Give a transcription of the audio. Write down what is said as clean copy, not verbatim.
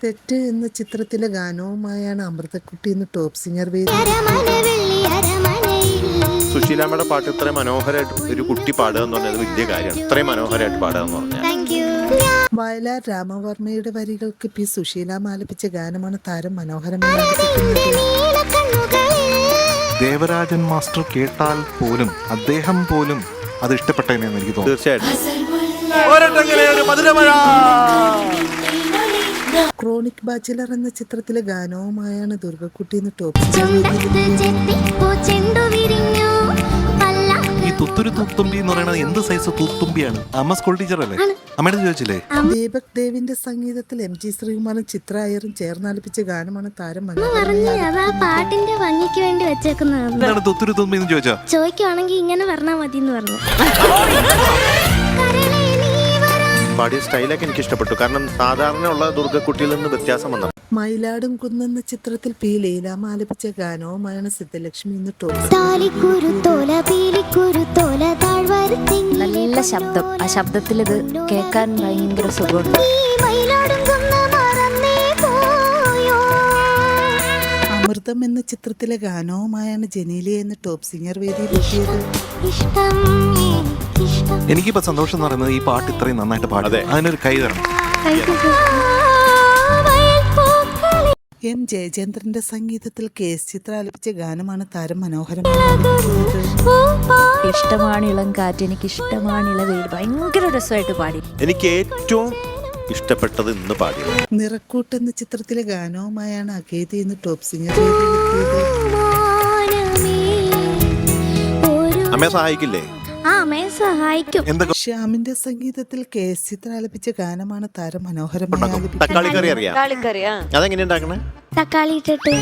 തെറ്റ് എന്ന ചിത്രത്തിലെ ഗാനവുമായാണ് അമൃതക്കുട്ടി ഇന്ന് ടോപ്പ് സിംഗർ വേദി. സുശീലാമ്മയുടെ പാട്ട് ഇത്ര മനോഹരമായിട്ട് ഒരു കുട്ടി പാടുക എന്ന് പറഞ്ഞത് വലിയ കാര്യമാണ്. ഇത്രയും മനോഹരമായിട്ട് പാടുക എന്ന് പറഞ്ഞാൽ. വയലാർ രാമവർമ്മയുടെ വരികൾക്ക് പി സുശീലാമ്മ ആലപിച്ച ഗാനമാണ് താരം മനോഹരമായി ആലപിക്കുന്നത്. ദേവരാജൻ മാസ്റ്റർ കേട്ടാൽ പോലും അദ്ദേഹം പോലും അത് ഇഷ്ടപ്പെട്ടെന്ന് എനിക്ക് തോന്നുന്നു. തീർച്ചയായിട്ടും. ക്രോണിക് ബാച്ചിലർ എന്ന ചിത്രത്തിലെ ഗാനവുമായാണ് ദുർഗക്കുട്ടി ഇന്ന് ടോപ്പ് ഈ തുത്തുരു തൂത്തുമ്പി എന്ന് പറയുന്നത് എന്ത് സൈസ് തൂത്തുമ്പിയാണ്? അമ്മ സ്കൂൾ ടീച്ചർ അല്ലേ? അമ്മയുടെ ചോദിച്ചില്ലേ? ദീപക് ദേവിന്റെ സംഗീതത്തിൽ എം ജി ശ്രീകുമാറും ചിത്ര അയ്യറും ചേർന്നാലപിച്ച ഗാനമാണ് താരം പാട്ടിന്റെ ഭംഗിക്ക് വേണ്ടി വെച്ചേക്കുന്നതാണ്. എന്താണ് തുത്തുരു തുമ്പി എന്ന് ചോദിച്ചാ? ചോദിക്കുവാണെങ്കിൽ ഇങ്ങനെ പറഞ്ഞാൽ മതി എന്ന് പറഞ്ഞു. പാടിയ സ്റ്റൈലൊക്കെ എനിക്ക് ഇഷ്ടപ്പെട്ടു. കാരണം സാധാരണ ഉള്ള ദുർഗക്കുട്ടിയിൽ നിന്ന് വ്യത്യാസം വന്നു. മയിലാടും കുന്നെന്ന ചിത്രത്തിൽ പി ലീലാമ്മ ആലപിച്ച ഗാനവുമായാണ് സിദ്ധലക്ഷ്മി ഇന്ന് ടോപ്പ്. നല്ല ശബ്ദം. ആ ശബ്ദത്തിൽ ഇത് കേൾക്കാൻ ഭയങ്കര സുഖമുണ്ട്. അമൃതം എന്ന ചിത്രത്തിലെ ഗാനവുമായാണ് ജനീലിയ എന്ന ടോപ്പ് സിംഗർ വേദിയിലെത്തിയത്. എനിക്കിപ്പോ സന്തോഷം എന്ന് പറയുന്നത് ഈ പാട്ട് ഇത്രയും നന്നായിട്ട് പാടും. അതിനൊരു കൈ തരണം. എം ജയചന്ദ്രന്റെ സംഗീതത്തിൽ KS ചിത്ര ആലപിച്ച ഗാനമാണ് താരം മനോഹരമായി. ഇഷ്ടമാണ് ഇളം കാറ്റ്, എനിക്ക് ഇഷ്ടമാണ് ഇളവെയിൽ. ഭയങ്കര രസമായിട്ട് പാടി. എനിക്ക് ഏറ്റവും ഇഷ്ടപ്പെട്ടത് ഇന്ന് പാടിയത് നിറക്കൂട്ട് എന്ന ചിത്രത്തിലെ ഗാനവുമായാണ് അകേതി ഇന്ന് ടോപ്പ് സിംഗർ വേദിയിലെത്തിയത്. അമ്മയെ സഹായിക്കില്ലേ? സഹായിക്കും. ശ്യാമിന്റെ സംഗീതത്തിൽ KS ചിത്ര ആലപിച്ച ഗാനമാണ് താരം മനോഹരമായി ആലപിച്ചത്. തക്കാളി കറി അറിയാം? അതെങ്ങനെ ഉണ്ടാക്കണേ? തക്കാളി ഇട്ടിട്ട്